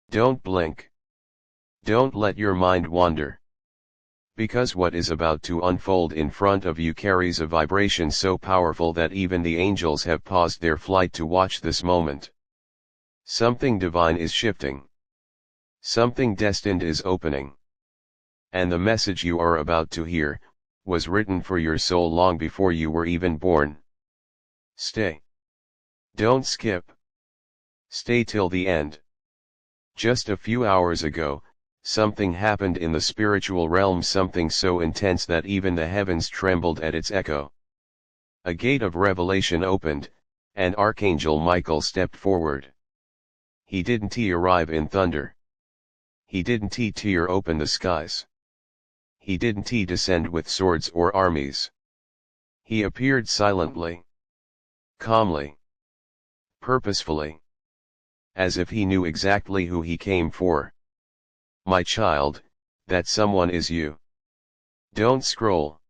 Don't blink. Don't let your mind wander. Because what is about to unfold in front of you carries a vibration so powerful that even the angels have paused their flight to watch this moment. Something divine is shifting. Something destined is opening. And the message you are about to hear, was written for your soul long before you were even born. Stay. Don't skip. Stay till the end. Just a few hours ago, something happened in the spiritual realm, something so intense that even the heavens trembled at its echo. A gate of revelation opened, and Archangel Michael stepped forward. He didn't arrive in thunder. He didn't tear open the skies. He didn't descend with swords or armies. He appeared silently, calmly, purposefully, as if he knew exactly who he came for. My child, that someone is you. Don't scroll.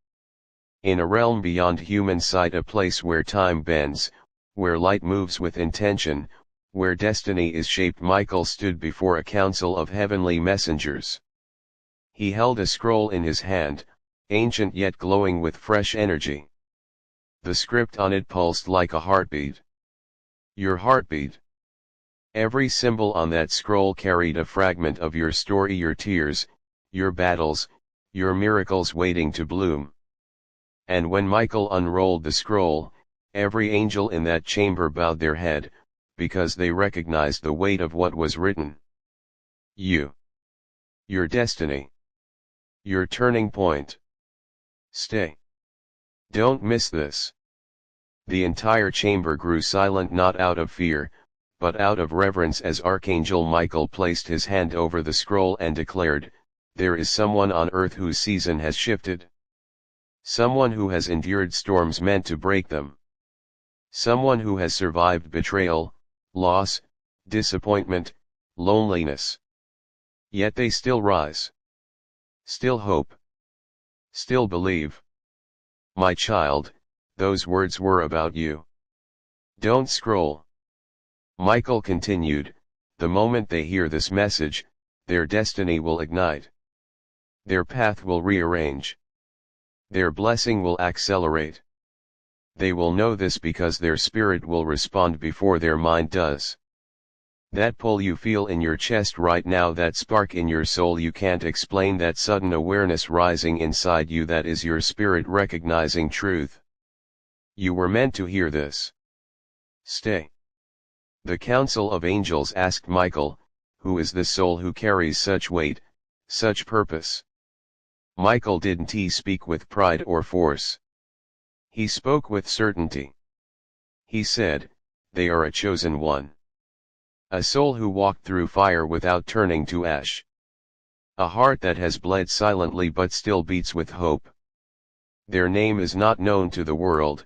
In a realm beyond human sight, a place where time bends, where light moves with intention, where destiny is shaped, Michael stood before a council of heavenly messengers. He held a scroll in his hand, ancient yet glowing with fresh energy. The script on it pulsed like a heartbeat. Your heartbeat. Every symbol on that scroll carried a fragment of your story, your tears, your battles, your miracles waiting to bloom. And when Michael unrolled the scroll, every angel in that chamber bowed their head, because they recognized the weight of what was written. You. Your destiny. Your turning point. Stay. Don't miss this. The entire chamber grew silent, not out of fear, but out of reverence, as Archangel Michael placed his hand over the scroll and declared, "There is someone on earth whose season has shifted. Someone who has endured storms meant to break them. Someone who has survived betrayal, loss, disappointment, loneliness. Yet they still rise. Still hope. Still believe. My child, those words were about you. Don't scroll." Michael continued, "The moment they hear this message, their destiny will ignite. Their path will rearrange. Their blessing will accelerate. They will know this because their spirit will respond before their mind does. That pull you feel in your chest right now, that spark in your soul you can't explain, that sudden awareness rising inside you, that is your spirit recognizing truth. You were meant to hear this. Stay." The council of angels asked Michael, "Who is this soul who carries such weight, such purpose?" Michael didn't speak with pride or force. He spoke with certainty. He said, "They are a chosen one. A soul who walked through fire without turning to ash. A heart that has bled silently but still beats with hope. Their name is not known to the world,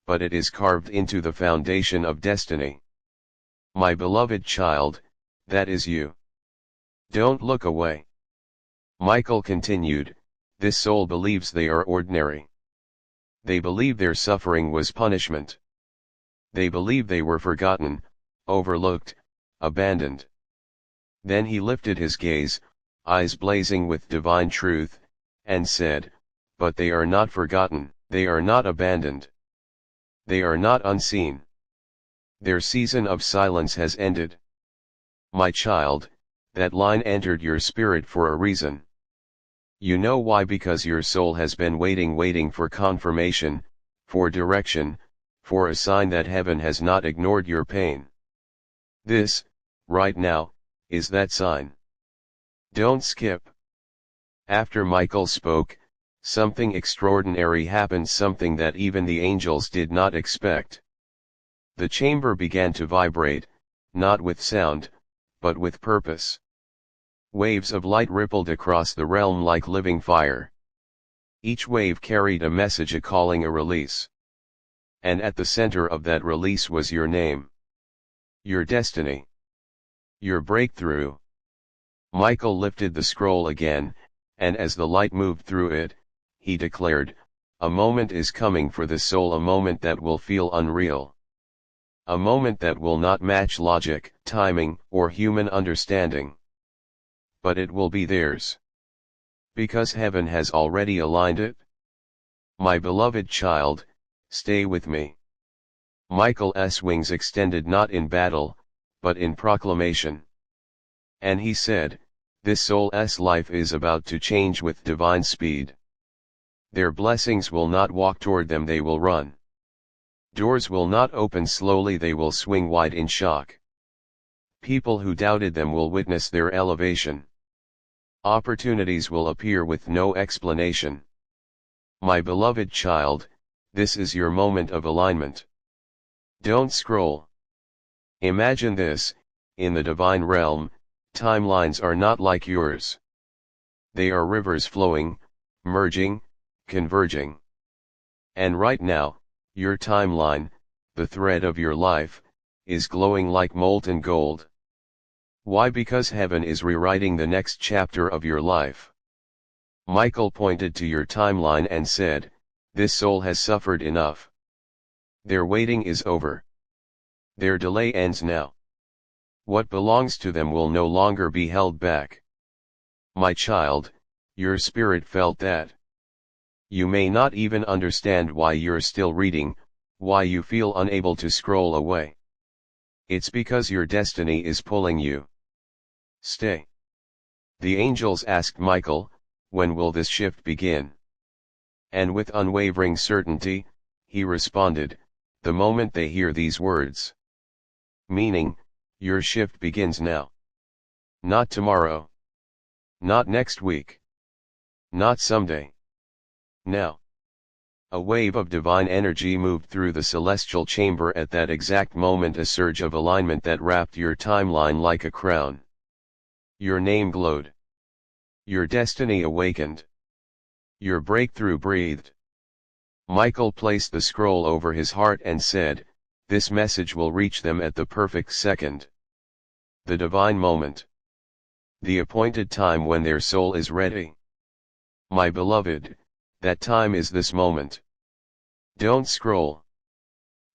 but it is carved into the foundation of destiny. My beloved child, that is you. Don't look away." Michael continued, "This soul believes they are ordinary. They believe their suffering was punishment. They believe they were forgotten, overlooked, abandoned." Then he lifted his gaze, eyes blazing with divine truth, and said, "But they are not forgotten, they are not abandoned. They are not unseen. Their season of silence has ended. My child, that line entered your spirit for a reason. You know why? Because your soul has been waiting for confirmation, for direction, for a sign that heaven has not ignored your pain. This, right now, is that sign. Don't skip." After Michael spoke, something extraordinary happened, something that even the angels did not expect. The chamber began to vibrate, not with sound, but with purpose. Waves of light rippled across the realm like living fire. Each wave carried a message, a calling, a release. And at the center of that release was your name. Your destiny. Your breakthrough. Michael lifted the scroll again, and as the light moved through it, he declared, "A moment is coming for the soul, a moment that will feel unreal. A moment that will not match logic, timing, or human understanding. but it will be theirs. Because heaven has already aligned it. My beloved child, stay with me. Michael's wings extended not in battle, but in proclamation. And he said, this soul's life is about to change with divine speed. Their blessings will not walk toward them, they will run. Doors will not open slowly, they will swing wide in shock. People who doubted them will witness their elevation. Opportunities will appear with no explanation. My beloved child, this is your moment of alignment. Don't scroll. Imagine this, in the divine realm, timelines are not like yours. They are rivers flowing, merging, converging. And right now, your timeline, the thread of your life, is glowing like molten gold. Why? Because heaven is rewriting the next chapter of your life. Michael pointed to your timeline and said, this soul has suffered enough. Their waiting is over. Their delay ends now. What belongs to them will no longer be held back. My child, your spirit felt that. You may not even understand why you're still reading, why you feel unable to scroll away. It's because your destiny is pulling you. Stay. The angels asked Michael, when will this shift begin? And with unwavering certainty, he responded, the moment they hear these words. Meaning, your shift begins now. Not tomorrow. Not next week. Not someday. Now. A wave of divine energy moved through the celestial chamber at that exact moment, a surge of alignment that wrapped your timeline like a crown. Your name glowed. Your destiny awakened. Your breakthrough breathed. Michael placed the scroll over his heart and said, this message will reach them at the perfect second. The divine moment. The appointed time when their soul is ready. My beloved, that time is this moment. Don't scroll.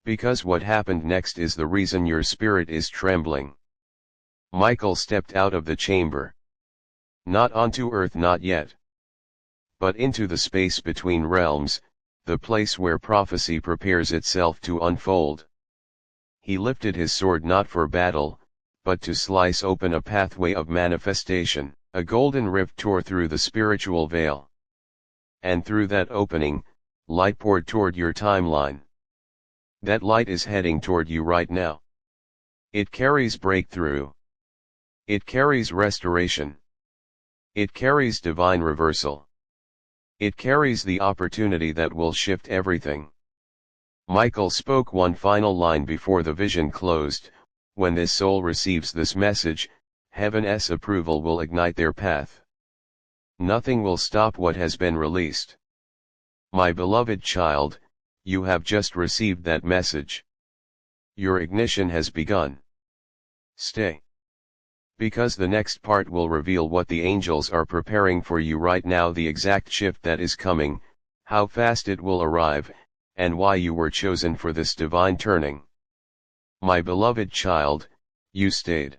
Because what happened next is the reason your spirit is trembling. Michael stepped out of the chamber. Not onto earth, not yet. But into the space between realms, the place where prophecy prepares itself to unfold. He lifted his sword not for battle, but to slice open a pathway of manifestation. A golden rift tore through the spiritual veil. And through that opening, light poured toward your timeline. That light is heading toward you right now. It carries breakthrough. It carries restoration. It carries divine reversal. It carries the opportunity that will shift everything. Michael spoke one final line before the vision closed. When this soul receives this message, heaven's approval will ignite their path. Nothing will stop what has been released. My beloved child, you have just received that message. Your ignition has begun. Stay. Because the next part will reveal what the angels are preparing for you right now, the exact shift that is coming, how fast it will arrive, and why you were chosen for this divine turning. My beloved child, you stayed.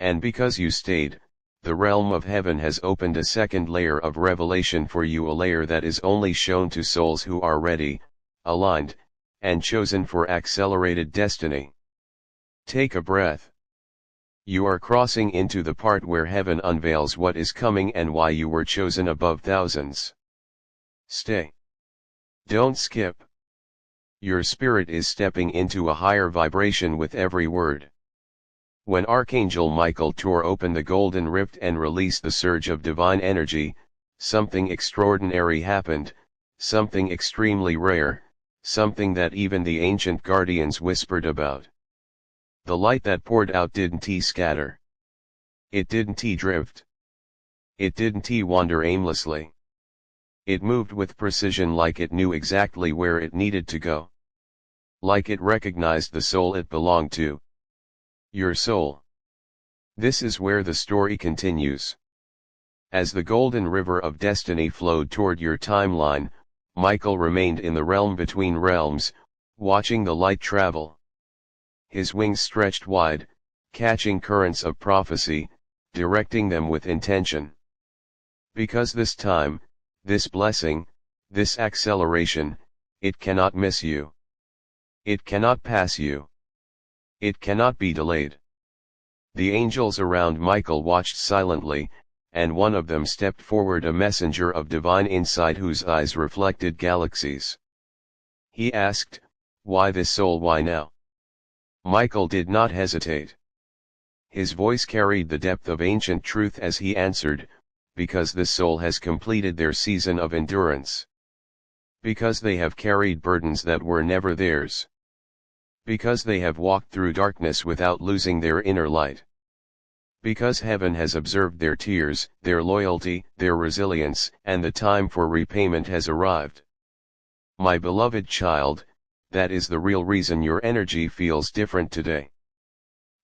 And because you stayed, the realm of heaven has opened a second layer of revelation for you, a layer that is only shown to souls who are ready, aligned, and chosen for accelerated destiny. Take a breath. You are crossing into the part where heaven unveils what is coming and why you were chosen above thousands. Stay. Don't skip. Your spirit is stepping into a higher vibration with every word. When Archangel Michael tore open the golden rift and released the surge of divine energy, something extraordinary happened, something extremely rare, something that even the ancient guardians whispered about. The light that poured out didn't scatter. It didn't drift. It didn't wander aimlessly. It moved with precision, like it knew exactly where it needed to go. Like it recognized the soul it belonged to. Your soul. This is where the story continues. As the golden river of destiny flowed toward your timeline, Michael remained in the realm between realms, watching the light travel. His wings stretched wide, catching currents of prophecy, directing them with intention. Because this time, this blessing, this acceleration, it cannot miss you. It cannot pass you. It cannot be delayed. The angels around Michael watched silently, and one of them stepped forward, a messenger of divine insight whose eyes reflected galaxies. He asked, "Why this soul, why now?" Michael did not hesitate. His voice carried the depth of ancient truth as he answered, "Because this soul has completed their season of endurance. Because they have carried burdens that were never theirs. Because they have walked through darkness without losing their inner light. Because heaven has observed their tears, their loyalty, their resilience, and the time for repayment has arrived. My beloved child, that is the real reason your energy feels different today.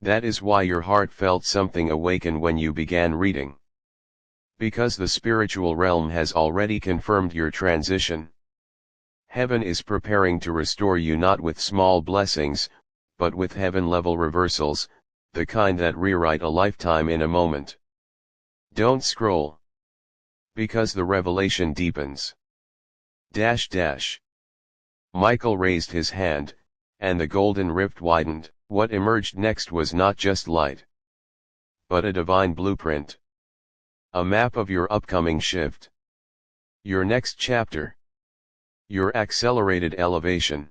That is why your heart felt something awaken when you began reading. Because the spiritual realm has already confirmed your transition. Heaven is preparing to restore you not with small blessings, but with heaven-level reversals, the kind that rewrite a lifetime in a moment. Don't scroll. Because the revelation deepens. Michael raised his hand, and the golden rift widened. What emerged next was not just light, but a divine blueprint. A map of your upcoming shift. Your next chapter. Your accelerated elevation.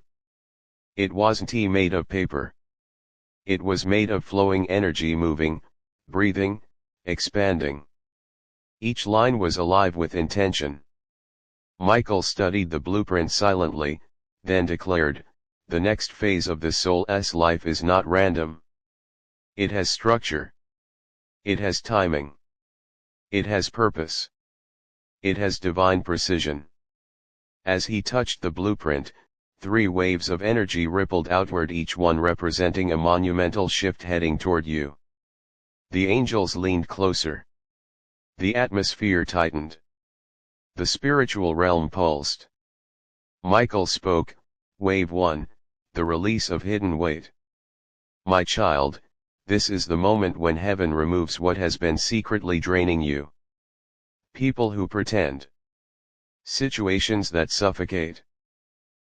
It wasn't made of paper. It was made of flowing energy, moving, breathing, expanding. Each line was alive with intention. Michael studied the blueprint silently, then declared, "The next phase of the soul's life is not random. It has structure. It has timing. It has purpose. It has divine precision." As he touched the blueprint, 3 waves of energy rippled outward, each one representing a monumental shift heading toward you. The angels leaned closer. The atmosphere tightened. The spiritual realm pulsed. Michael spoke, "Wave 1, the release of hidden weight. My child, this is the moment when heaven removes what has been secretly draining you. People who pretend. Situations that suffocate.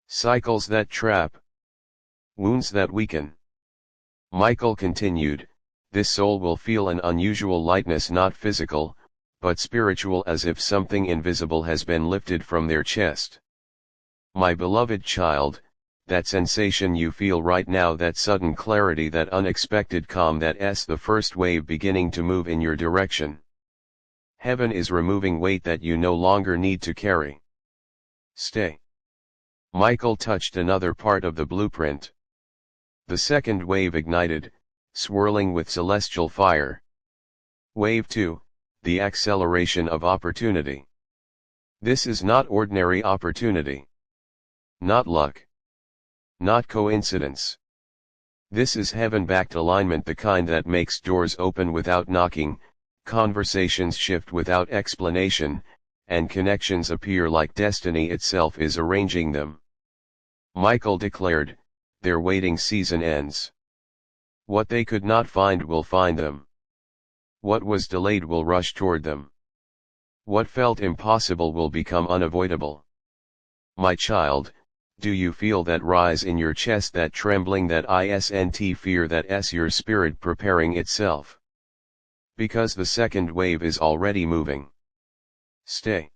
Cycles that trap. Wounds that weaken." Michael continued, "This soul will feel an unusual lightness, not physical, but spiritual, as if something invisible has been lifted from their chest. My beloved child, that sensation you feel right now, that sudden clarity, that unexpected calm, that's the first wave beginning to move in your direction. Heaven is removing weight that you no longer need to carry. Stay." Michael touched another part of the blueprint. The second wave ignited, swirling with celestial fire. Wave 2, the acceleration of opportunity. This is not ordinary opportunity. Not luck. Not coincidence. This is heaven-backed alignment, the kind that makes doors open without knocking, conversations shift without explanation, and connections appear like destiny itself is arranging them. Michael declared, "Their waiting season ends. What they could not find will find them. What was delayed will rush toward them. What felt impossible will become unavoidable." My child, do you feel that rise in your chest, that trembling, that instant fear, that's your spirit preparing itself? Because the second wave is already moving. Stay.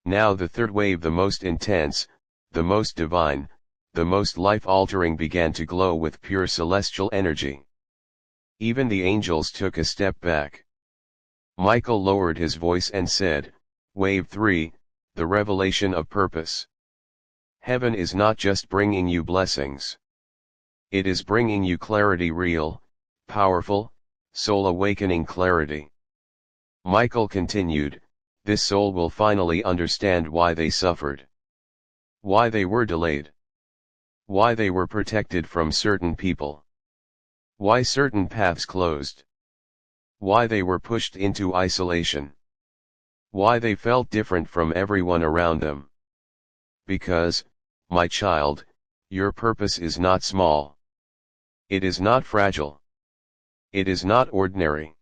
Now the third wave, the most intense, the most divine, the most life-altering, began to glow with pure celestial energy. Even the angels took a step back. Michael lowered his voice and said, "Wave 3, the revelation of purpose. Heaven is not just bringing you blessings. It is bringing you clarity, real, powerful, soul-awakening clarity." Michael continued, "This soul will finally understand why they suffered. Why they were delayed. Why they were protected from certain people. Why certain paths closed. Why they were pushed into isolation. Why they felt different from everyone around them. Because, my child, your purpose is not small. It is not fragile. It is not ordinary.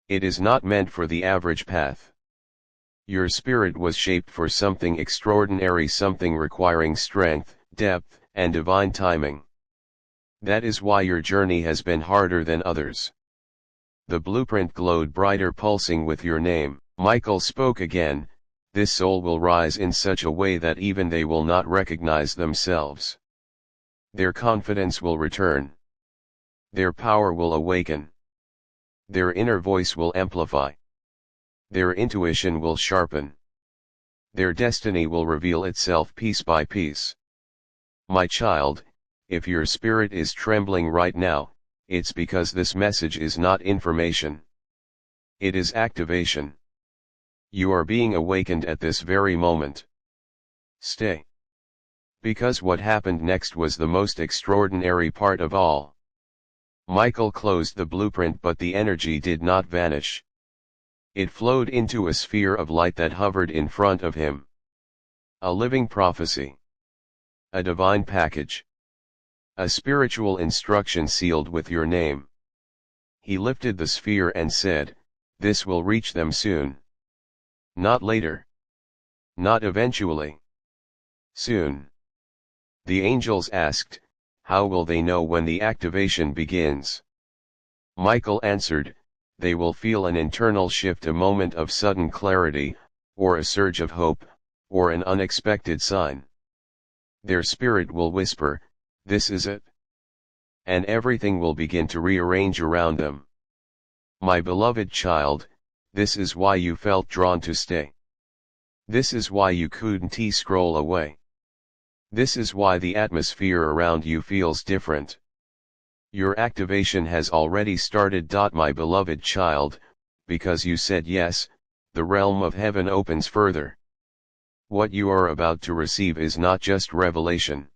It is not meant for the average path. Your spirit was shaped for something extraordinary, something requiring strength, depth, and divine timing. That is why your journey has been harder than others. The blueprint glowed brighter, pulsing with your name. Michael spoke again, this soul will rise in such a way that even they will not recognize themselves. Their confidence will return. Their power will awaken. Their inner voice will amplify. Their intuition will sharpen. Their destiny will reveal itself piece by piece. My child, if your spirit is trembling right now, it's because this message is not information. It is activation. You are being awakened at this very moment. Stay. Because what happened next was the most extraordinary part of all. Michael closed the blueprint, but the energy did not vanish. It flowed into a sphere of light that hovered in front of him. A living prophecy. A divine package. A spiritual instruction sealed with your name. He lifted the sphere and said, "This will reach them soon. Not later. Not eventually. Soon." The angels asked, "How will they know when the activation begins?" Michael answered, "They will feel an internal shift, a moment of sudden clarity, or a surge of hope, or an unexpected sign. Their spirit will whisper, 'This is it.' And everything will begin to rearrange around them. My beloved child, this is why you felt drawn to stay. This is why you couldn't scroll away. This is why the atmosphere around you feels different. Your activation has already started. My beloved child, because you said yes, the realm of heaven opens further. What you are about to receive is not just revelation.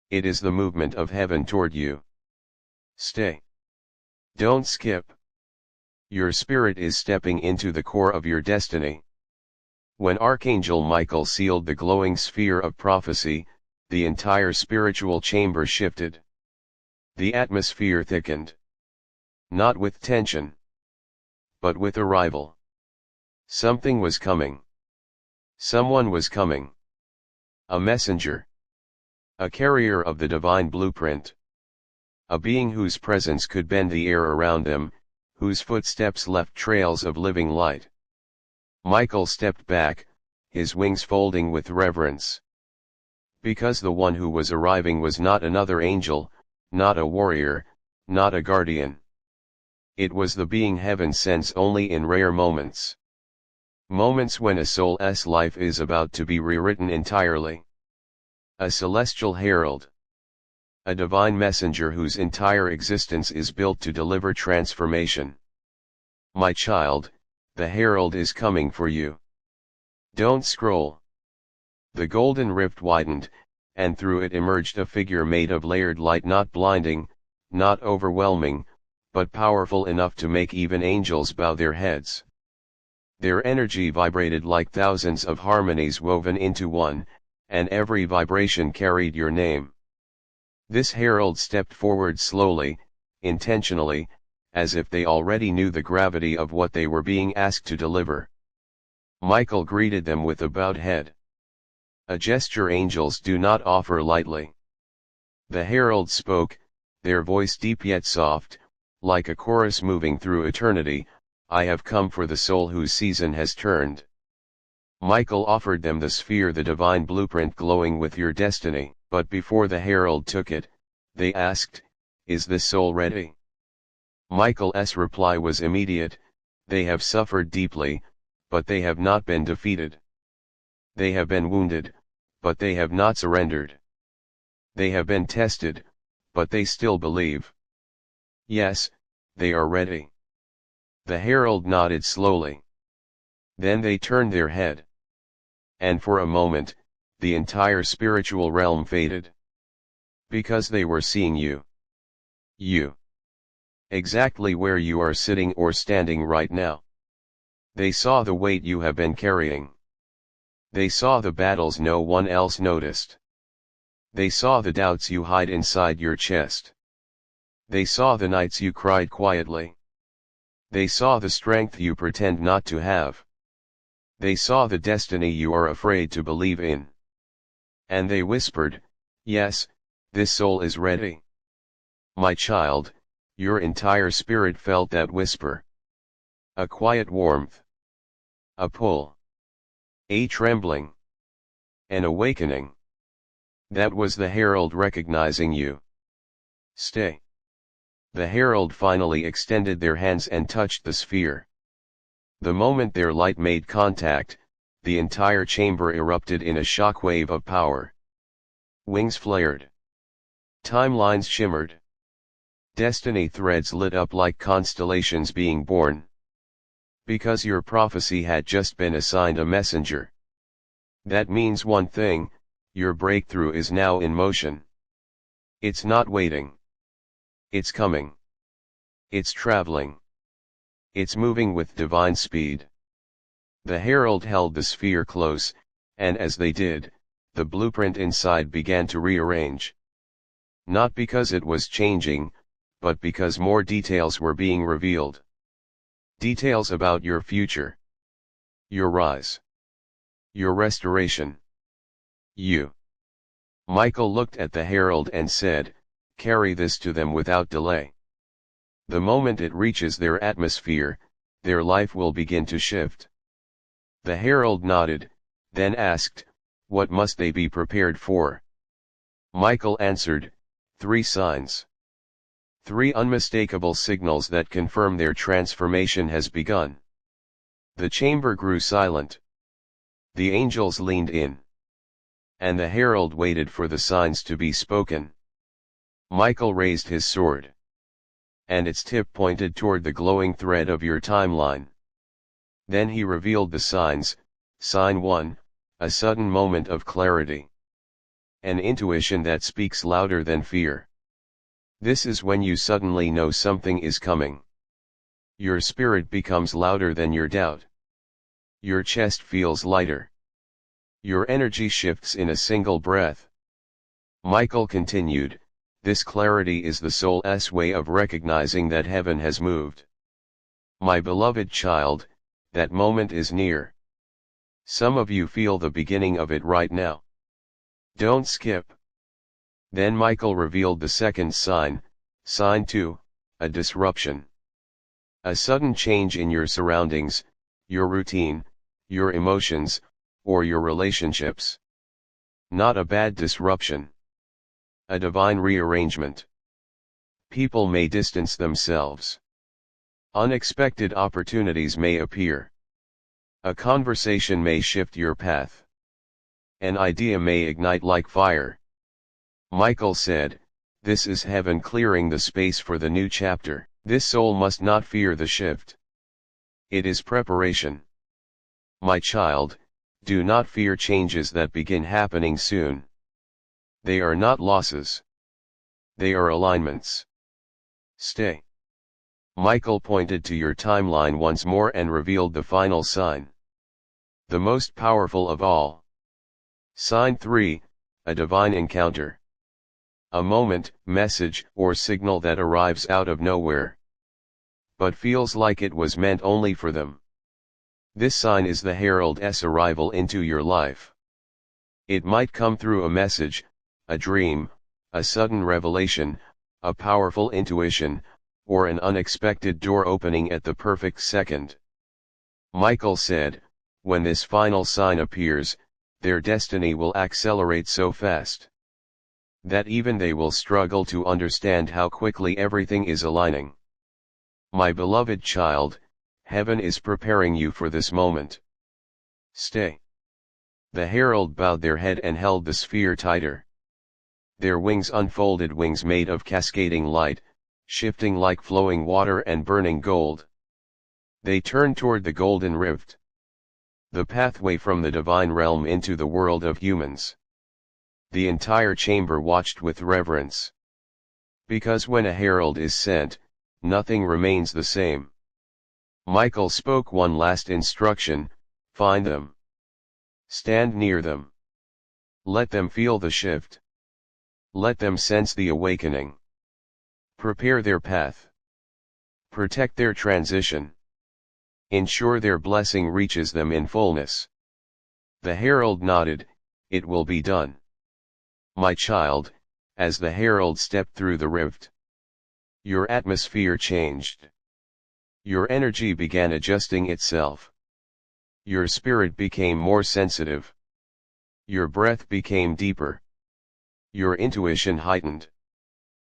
It is the movement of heaven toward you. Stay. Don't skip. Your spirit is stepping into the core of your destiny. When Archangel Michael sealed the glowing sphere of prophecy, the entire spiritual chamber shifted. The atmosphere thickened. Not with tension, but with arrival. Something was coming. Someone was coming. A messenger. A carrier of the divine blueprint. A being whose presence could bend the air around them, whose footsteps left trails of living light. Michael stepped back, his wings folding with reverence. Because the one who was arriving was not another angel, not a warrior, not a guardian. It was the being heaven sends only in rare moments. Moments when a soul's life is about to be rewritten entirely. A celestial herald. A divine messenger whose entire existence is built to deliver transformation. My child, the herald is coming for you. Don't scroll. The golden rift widened, and through it emerged a figure made of layered light, not blinding, not overwhelming, but powerful enough to make even angels bow their heads. Their energy vibrated like thousands of harmonies woven into one, and every vibration carried your name. This herald stepped forward slowly, intentionally, as if they already knew the gravity of what they were being asked to deliver. Michael greeted them with a bowed head. A gesture angels do not offer lightly. The herald spoke, their voice deep yet soft, like a chorus moving through eternity, "I have come for the soul whose season has turned." Michael offered them the sphere, the divine blueprint glowing with your destiny, but before the herald took it, they asked, "Is this soul ready?" Michael's reply was immediate, "They have suffered deeply, but they have not been defeated. They have been wounded, but they have not surrendered. They have been tested, but they still believe. Yes, they are ready." The herald nodded slowly. Then they turned their head. And for a moment, the entire spiritual realm faded. Because they were seeing you. You. Exactly where you are sitting or standing right now. They saw the weight you have been carrying. They saw the battles no one else noticed. They saw the doubts you hide inside your chest. They saw the nights you cried quietly. They saw the strength you pretend not to have. They saw the destiny you are afraid to believe in. And they whispered, "Yes, this soul is ready." My child, your entire spirit felt that whisper. A quiet warmth. A pull. A trembling. An awakening. That was the herald recognizing you. Stay. The herald finally extended their hands and touched the sphere. The moment their light made contact, the entire chamber erupted in a shockwave of power. Wings flared. Timelines shimmered. Destiny threads lit up like constellations being born. Because your prophecy had just been assigned a messenger. That means one thing: your breakthrough is now in motion. It's not waiting. It's coming. It's traveling. It's moving with divine speed. The herald held the sphere close, and as they did, the blueprint inside began to rearrange. Not because it was changing, but because more details were being revealed. Details about your future. Your rise. Your restoration. You. Michael looked at the herald and said, "Carry this to them without delay. The moment it reaches their atmosphere, their life will begin to shift." The herald nodded, then asked, "What must they be prepared for?" Michael answered, 3 signs. 3 unmistakable signals that confirm their transformation has begun. The chamber grew silent. The angels leaned in. And the herald waited for the signs to be spoken. Michael raised his sword. And its tip pointed toward the glowing thread of your timeline. Then he revealed the signs. Sign 1, a sudden moment of clarity. An intuition that speaks louder than fear. This is when you suddenly know something is coming. Your spirit becomes louder than your doubt. Your chest feels lighter. Your energy shifts in a single breath. Michael continued, "This clarity is the soul's way of recognizing that heaven has moved. My beloved child, that moment is near. Some of you feel the beginning of it right now. Don't skip." Then Michael revealed the second sign, sign 2, a disruption. A sudden change in your surroundings, your routine, your emotions, or your relationships. Not a bad disruption. A divine rearrangement. People may distance themselves. Unexpected opportunities may appear. A conversation may shift your path. An idea may ignite like fire. Michael said, "This is heaven clearing the space for the new chapter." This soul must not fear the shift. It is preparation. My child, do not fear changes that begin happening soon. They are not losses. They are alignments. Stay. Michael pointed to your timeline once more and revealed the final sign. The most powerful of all. Sign 3, a divine encounter. A moment, message, or signal that arrives out of nowhere. But feels like it was meant only for them. This sign is the herald's arrival into your life. It might come through a message, a dream, a sudden revelation, a powerful intuition, or an unexpected door opening at the perfect second. Michael said, when this final sign appears, their destiny will accelerate so fast that even they will struggle to understand how quickly everything is aligning. My beloved child, heaven is preparing you for this moment. Stay. The herald bowed their head and held the sphere tighter. Their wings unfolded, wings made of cascading light, shifting like flowing water and burning gold. They turned toward the golden rift. The pathway from the divine realm into the world of humans. The entire chamber watched with reverence. Because when a herald is sent, nothing remains the same. Michael spoke one last instruction: find them. Stand near them. Let them feel the shift. Let them sense the awakening. Prepare their path. Protect their transition. Ensure their blessing reaches them in fullness. The herald nodded, "It will be done." My child, as the herald stepped through the rift, your atmosphere changed. Your energy began adjusting itself. Your spirit became more sensitive. Your breath became deeper. Your intuition heightened.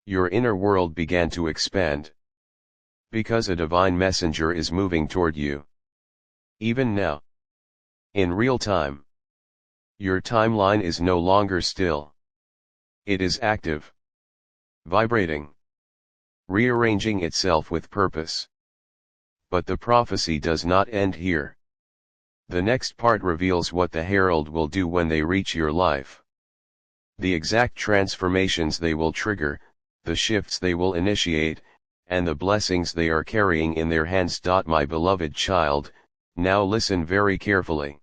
Your inner world began to expand. Because a divine messenger is moving toward you. Even now. In real time. Your timeline is no longer still. It is active. Vibrating. Rearranging itself with purpose. But the prophecy does not end here. The next part reveals what the herald will do when they reach your life. The exact transformations they will trigger, the shifts they will initiate, and the blessings they are carrying in their hands. My beloved child, now listen very carefully.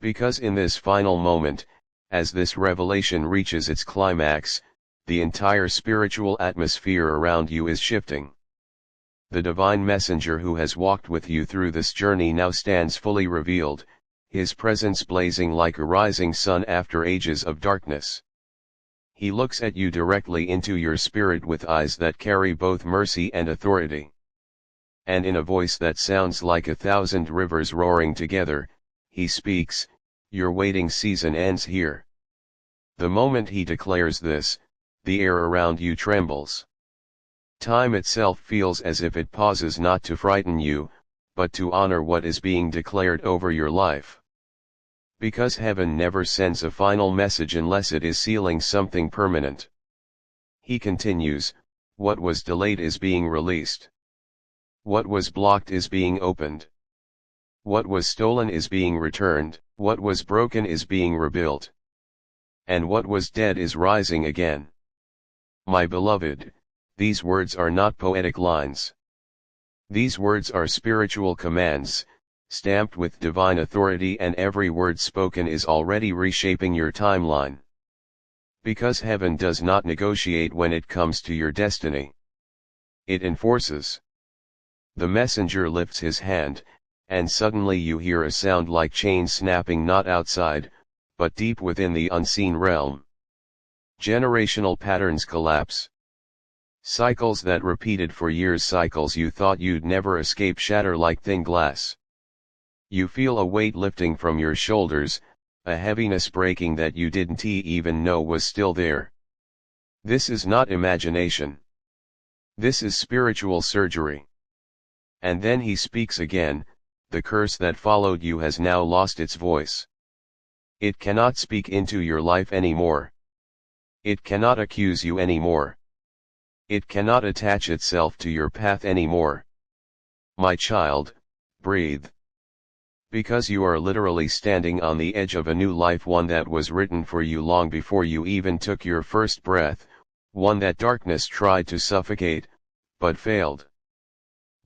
Because in this final moment, as this revelation reaches its climax, the entire spiritual atmosphere around you is shifting. The divine messenger who has walked with you through this journey now stands fully revealed, his presence blazing like a rising sun after ages of darkness. He looks at you directly into your spirit with eyes that carry both mercy and authority. And in a voice that sounds like 1,000 rivers roaring together, he speaks, "Your waiting season ends here." The moment he declares this, the air around you trembles. Time itself feels as if it pauses, not to frighten you, but to honor what is being declared over your life. Because heaven never sends a final message unless it is sealing something permanent. He continues, what was delayed is being released. What was blocked is being opened. What was stolen is being returned. What was broken is being rebuilt. And what was dead is rising again. My beloved, these words are not poetic lines. These words are spiritual commands, stamped with divine authority, and every word spoken is already reshaping your timeline. Because heaven does not negotiate when it comes to your destiny. It enforces. The messenger lifts his hand, and suddenly you hear a sound like chains snapping, not outside, but deep within the unseen realm. Generational patterns collapse. Cycles that repeated for years, cycles you thought you'd never escape, shatter like thin glass. You feel a weight lifting from your shoulders, a heaviness breaking that you didn't even know was still there. This is not imagination. This is spiritual surgery. And then he speaks again, the curse that followed you has now lost its voice. It cannot speak into your life anymore. It cannot accuse you anymore. It cannot attach itself to your path anymore. My child, breathe. Because you are literally standing on the edge of a new life, one that was written for you long before you even took your first breath, one that darkness tried to suffocate, but failed.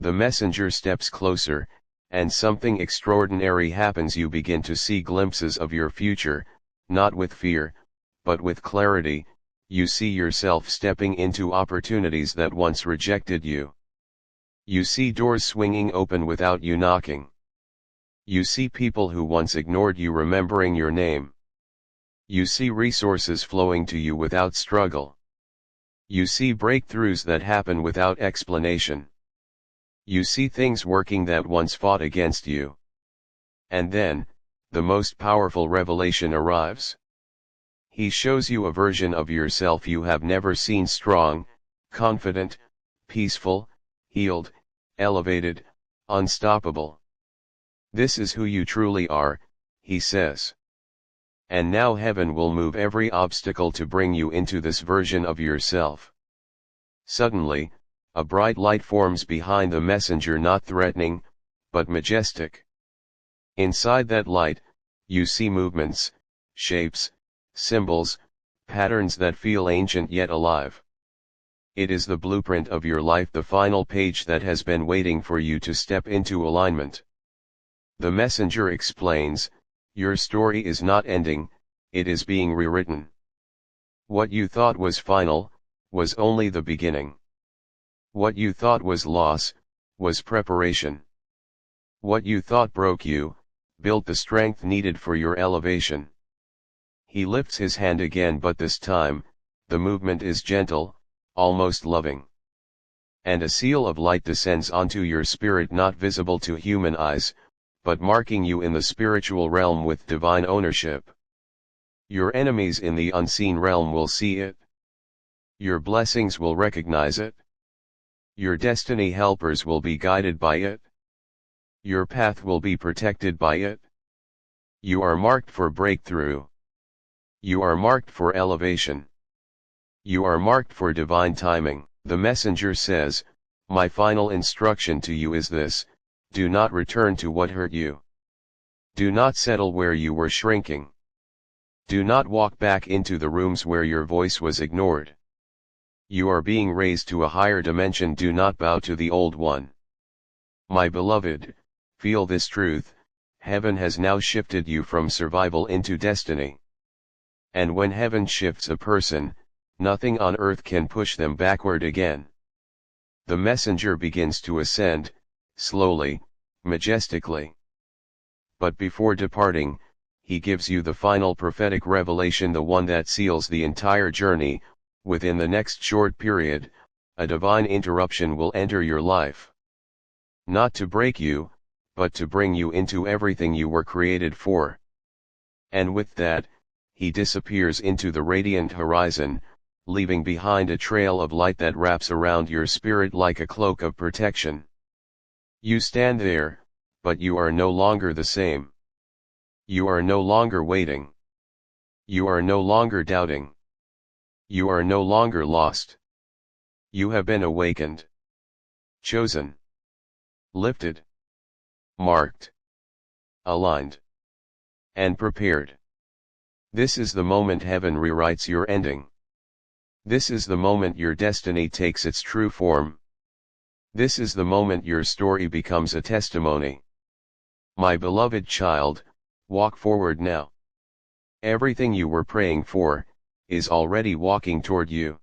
The messenger steps closer, and something extraordinary happens. You begin to see glimpses of your future, not with fear, but with clarity. You see yourself stepping into opportunities that once rejected you. You see doors swinging open without you knocking. You see people who once ignored you remembering your name. You see resources flowing to you without struggle. You see breakthroughs that happen without explanation. You see things working that once fought against you. And then, the most powerful revelation arrives. He shows you a version of yourself you have never seen: strong, confident, peaceful, healed, elevated, unstoppable. This is who you truly are, he says. And now heaven will move every obstacle to bring you into this version of yourself. Suddenly, a bright light forms behind the messenger, not threatening, but majestic. Inside that light, you see movements, shapes, symbols, patterns that feel ancient yet alive. It is the blueprint of your life, the final page that has been waiting for you to step into alignment. The messenger explains, your story is not ending, it is being rewritten. What you thought was final, was only the beginning. What you thought was loss, was preparation. What you thought broke you, built the strength needed for your elevation. He lifts his hand again, but this time, the movement is gentle, almost loving. And a seal of light descends onto your spirit, not visible to human eyes, but marking you in the spiritual realm with divine ownership. Your enemies in the unseen realm will see it. Your blessings will recognize it. Your destiny helpers will be guided by it. Your path will be protected by it. You are marked for breakthrough. You are marked for elevation. You are marked for divine timing. The messenger says, "My final instruction to you is this: do not return to what hurt you. Do not settle where you were shrinking. Do not walk back into the rooms where your voice was ignored. You are being raised to a higher dimension. Do not bow to the old one." My beloved, feel this truth: heaven has now shifted you from survival into destiny. And when heaven shifts a person, nothing on earth can push them backward again. The messenger begins to ascend, slowly, majestically. But before departing, he gives you the final prophetic revelation, the one that seals the entire journey. Within the next short period, a divine interruption will enter your life. Not to break you, but to bring you into everything you were created for. And with that, he disappears into the radiant horizon, leaving behind a trail of light that wraps around your spirit like a cloak of protection. You stand there, but you are no longer the same. You are no longer waiting. You are no longer doubting. You are no longer lost. You have been awakened, chosen, lifted, marked, aligned, and prepared. This is the moment heaven rewrites your ending. This is the moment your destiny takes its true form. This is the moment your story becomes a testimony. My beloved child, walk forward now. Everything you were praying for is already walking toward you.